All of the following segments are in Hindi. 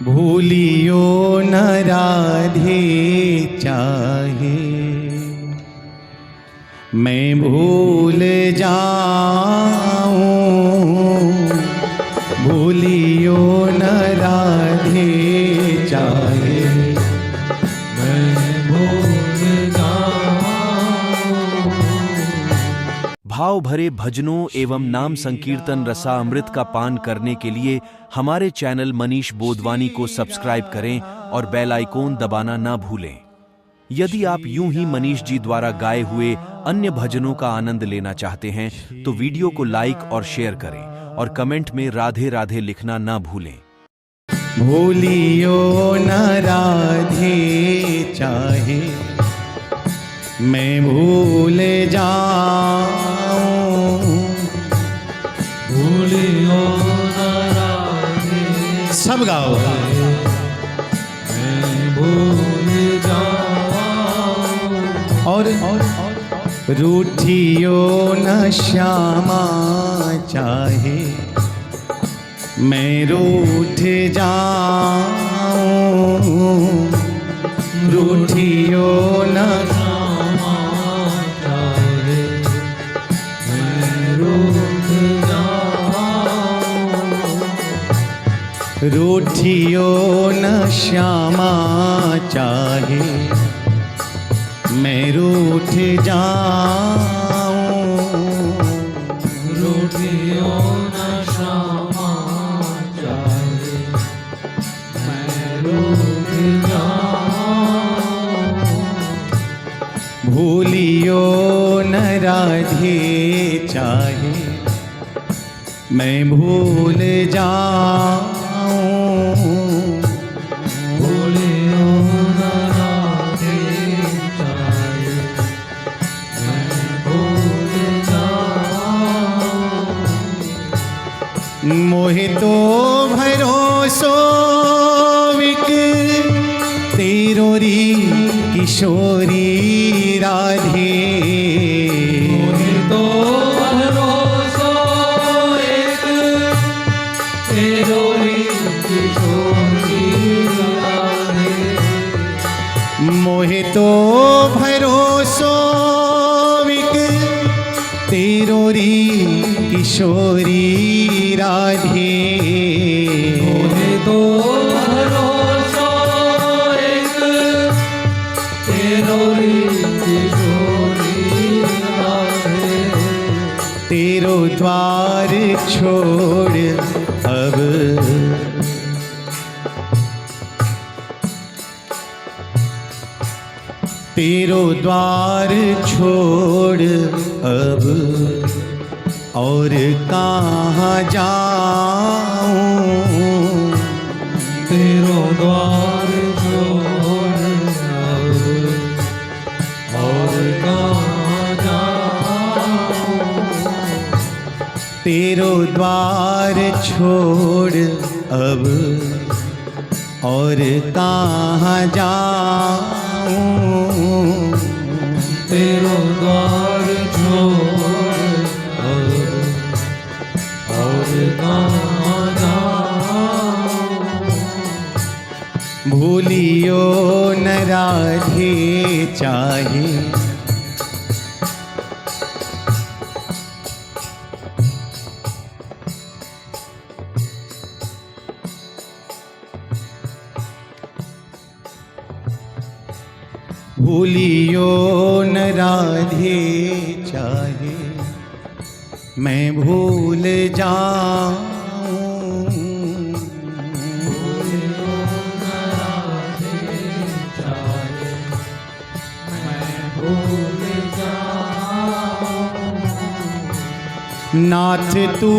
भूलियो न राधे चाहे मैं भूल जाऊं, भूलियो न राधे चाहे मैं भूल जाऊं। भाव भरे भजनों एवं नाम संकीर्तन रसामृत का पान करने के लिए हमारे चैनल मनीष बोधवानी को सब्सक्राइब करें और बेल आइकॉन दबाना ना भूलें। यदि आप यूं ही मनीष जी द्वारा गाए हुए अन्य भजनों का आनंद लेना चाहते हैं तो वीडियो को लाइक और शेयर करें और कमेंट में राधे राधे लिखना ना भूलें। भूलियो न राधे चाहे मैं भूल जाऊं, भूलियो न राधे, सब गाओ, मैं भूल जाऊं। और रूठियो न श्यामा चाहे मैं रूठ जाऊं, रूठियो न श्यामा चाहे मैं रूठ जाऊं, रूठियो न श्यामा चाहे मैं रूठ जाऊं, रूठियो न श्यामा चाहे मैं रूठ जाऊं, भूलियो न राधे चाहे मैं भूल जाऊं, भूलियो न राधे चाहे मैं भूल जाऊं। मोहे तो भरोसो विक तेरो री किशोरी राधे, मोहे तो भरोसो एक तेरो री किशोरी राधे, मोहे तो भरोसो विक तेरो री किशोरी राधे, मोहे तो भरोसो एक तेरो री किशोरी राधे, तेरो द्वार छोड़ अब तेरो द्वार छोड़ अब और कहाँ जाऊं, तेरो द्वार छोड़ अब और कहाँ जाऊं, तेरो द्वार छोड़ अब और कहाँ जाऊं, तेरो द्वार छोड़ अब और कहाँ जाऊं, भूलियो न राधे चाहे भूलियो न राधे चाहे मैं भूल जाऊं, भूलियो न राधे चाहे मैं भूल जाऊं। नाथ तू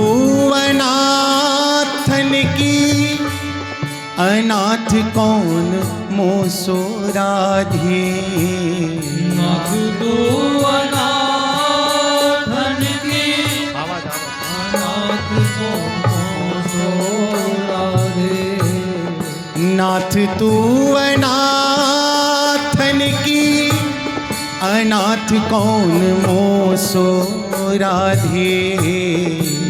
अनाथन की अनाथ कौन मोसो राधे, नाथ तू अनाथन की अनाथ कौन मोसो राधे, नाथ तू अनाथन की अनाथ कौन मोसो राधे,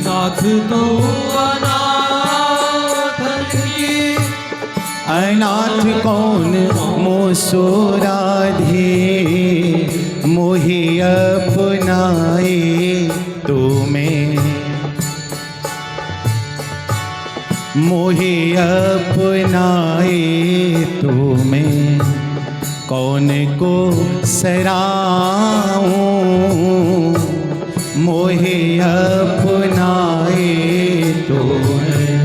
नाथ तू अनाथन की अनाथ कौन मोसो राधे, मोहि अपनाए तुम्हें, मोहि अपनाए तुम्हें, कौन को सराऊं, मोहि अपनाए तुम्हें,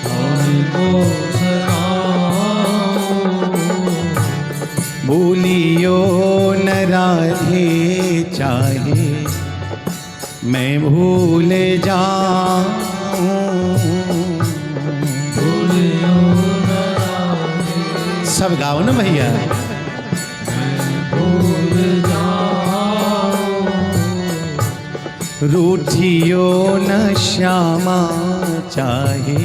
कौन को सराऊं। भूलियो न राधे चाहे मैं भूल जाऊं, भूलियो न राधे सब गाओ ना भैया। भूल जाऊं। रूठियो न श्यामा चाहे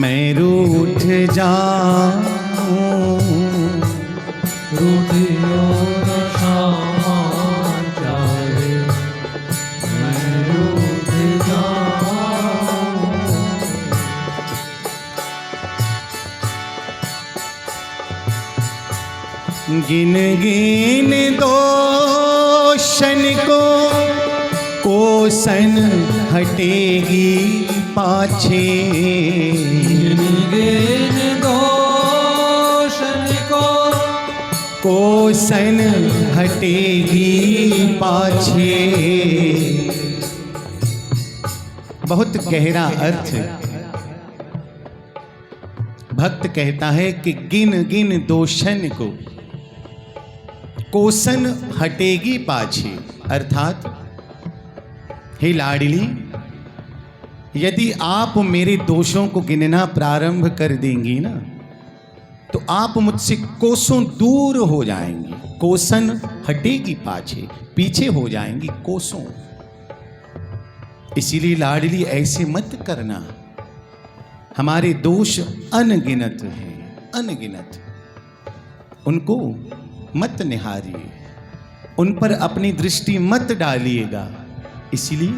मैं रूठ जाऊं, रूठियो न श्यामा चाहे मैं रूठ जाऊं। गिन गिन दोषन को कोसन हटेगी पाछे, गिन दोषन को कोसन हटेगी पाछे। बहुत गहरा अर्थ। भक्त कहता है कि गिन गिन दोषन को कोसन हटेगी पाछे, अर्थात हे लाडली, यदि आप मेरे दोषों को गिनना प्रारंभ कर देंगी ना तो आप मुझसे कोसों दूर हो जाएंगी। कोसन हटेगी पाछे, पीछे हो जाएंगी कोसों। इसीलिए लाडली ऐसे मत करना, हमारे दोष अनगिनत हैं, अनगिनत। उनको मत निहारिए, उन पर अपनी दृष्टि मत डालिएगा। इसलिए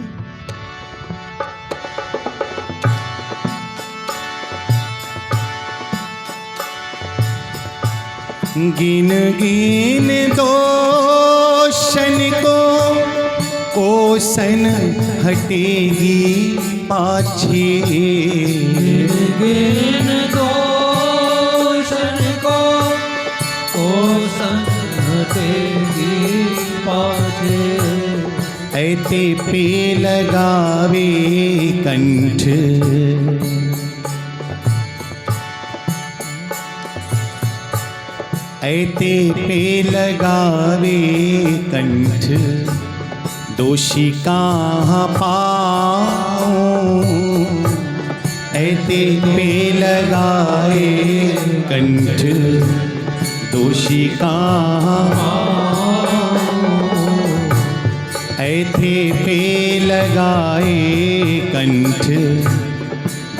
गिन गिन दोषन को कोसन हटेगी पाछे, गिन दोषन को कोसन हटेगी पाछे। ऐते पे लगावे कंठ, ऐते पे लगावे कंठ, दोषी कहाँ पाऊं। ऐते पे लगाए कंठ, दोषी कहाँ, ऐथे पे लगाए कंठ,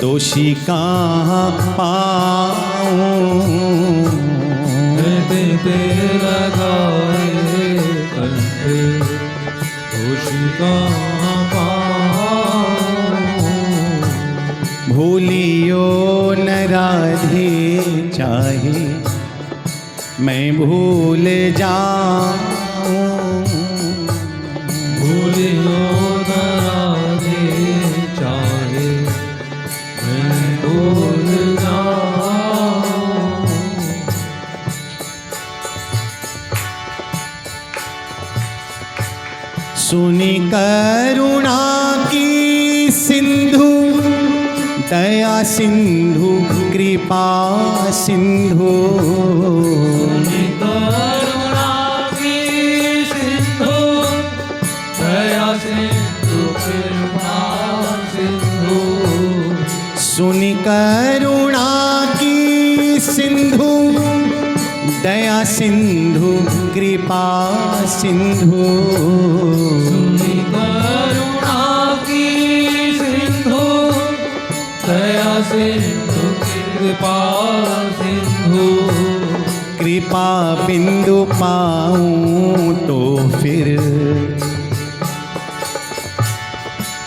दोषी कहाँ पाऊं। पे लगाए कंठ, दोषी कहाँ पाऊं। भूलियो न राधे चाहे मैं भूल जाऊं, भूलियो न राधे चाहे मैं भूल जाऊं। सुनी करुणा की सिंधु, दया सिंधु, कृपा सिंधु, करुणा की सिंधु, दया सिंधु, कृपा सिंधु। सुनी करुणा की सिंधु, दया सिंधु, कृपा सिंधु, सुनी करुणा की सिंधु, दया सिंधु, कृपा सिंधु। कृपा बिंदु पाऊं तो फिर,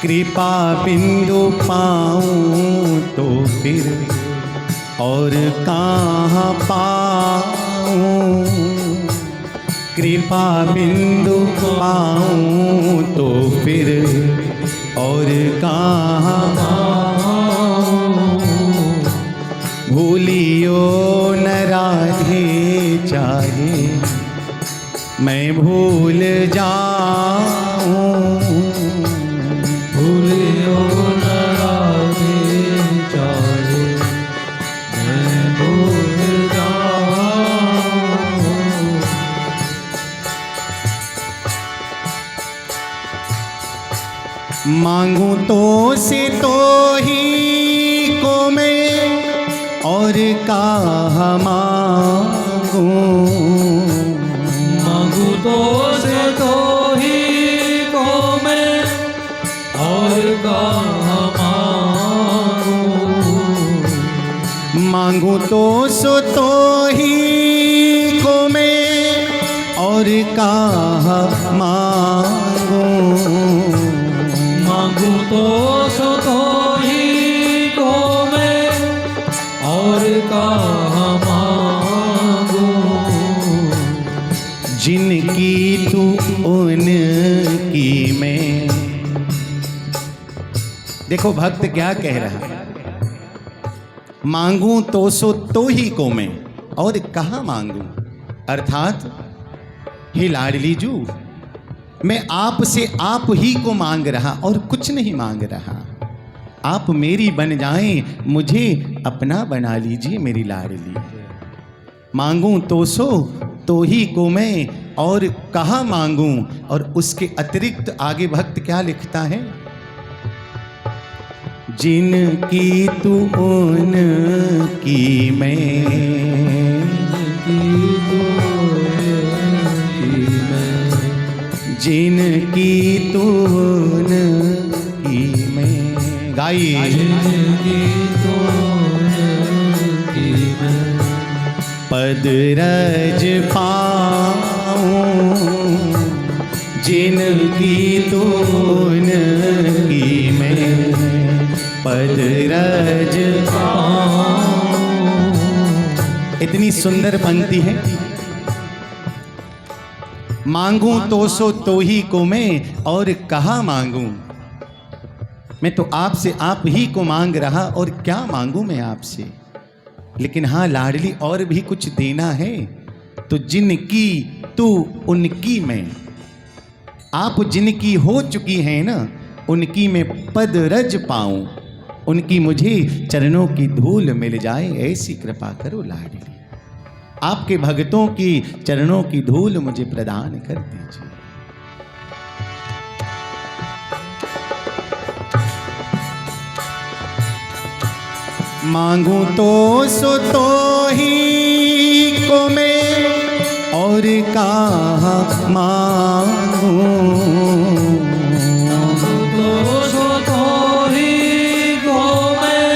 कृपा बिंदु पाऊं तो फिर और कहाँ पाऊं, कृपा बिंदु पाऊं तो फिर और कहाँ भूलियो न राधे, चाहे मैं भूल जाऊं, भूलियो न राधे, चाहे मैं भूल जाऊं। मांगू तो से तो ही को मैं और कहाँ मांगू, मांगू तो से तो ही को मैं और कहाँ मांगू, मांगू तो सो तो ही को मैं और कहाँ मांगू, मांगू तो सो तो ही को मैं और कहाँ मांगू, जिनकी तू उनकी मैं। देखो भक्त क्या कह रहा है, मांगू तो सो तो ही को मैं और कहाँ मांगू, अर्थात हे लाडली जू, मैं आपसे आप ही को मांग रहा और कुछ नहीं मांग रहा। आप मेरी बन जाएं, मुझे अपना बना लीजिए मेरी लाडली। मांगू तो सो तो ही को मैं और कहाँ मांगू, और उसके अतिरिक्त आगे भक्त क्या लिखता है, जिनकी तू उनकी मैं, जिनकी तू उनकी मैं। गाइए, जिनकी तो उनकी मैं, पद रज पाऊं, जिनकी तू उनकी मैं, पद रज पाऊं। इतनी सुंदर पंक्ति है, मांगू तो सो तो ही को मैं और कहाँ मांगू। मैं तो आपसे आप ही को मांग रहा और क्या मांगू मैं आपसे। लेकिन हाँ लाडली, और भी कुछ देना है तो जिनकी तू उनकी मैं। आप जिनकी हो चुकी हैं ना, उनकी मैं पद रज पाऊं, उनकी मुझे चरणों की धूल मिल जाए, ऐसी कृपा करो लाडली। आपके भक्तों की चरणों की धूल मुझे प्रदान कर दीजिए। मांगू तो सो तो ही को मैं और कहाँ मांगू, तो सो तो ही को मैं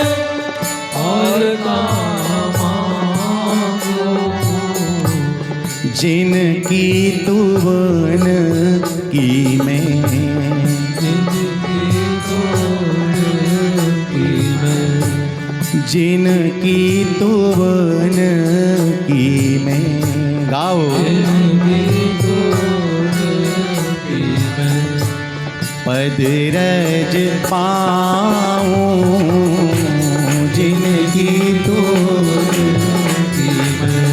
और कहाँ मांगू, जिनकी तू उनकी मैं, जिनकी तो उनकी मैं, जिनकी तू उनकी मैं। गाओ, जिनकी तो उनकी मैं, पद रज पाऊं, जिनकी तू उनकी मैं,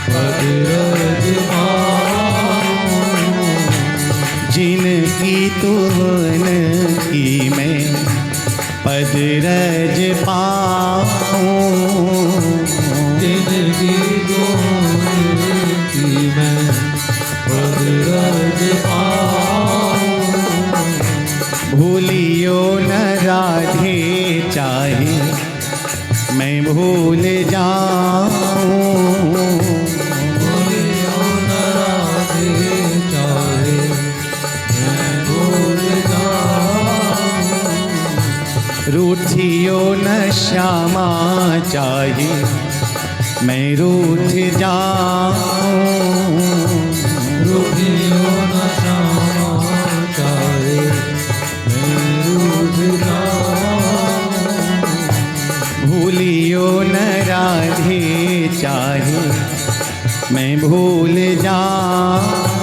पद रज पाऊं, जिनकी तू उनकी मैं, पद रज पाऊं, जिनकी तो उनकी मैं, पद रज पाऊं। भूलियो न राधे, चाहे मैं भूल जाऊं, भूलियो न राधे, चाहे मैं भूल जाऊं। रूठियो न श्यामा, चाहे मैं रूठ जाऊं, रूठियो न श्यामा, चाहे मैं रूठ जाऊं। भूलियो न चाहे मैं भूल जाऊं।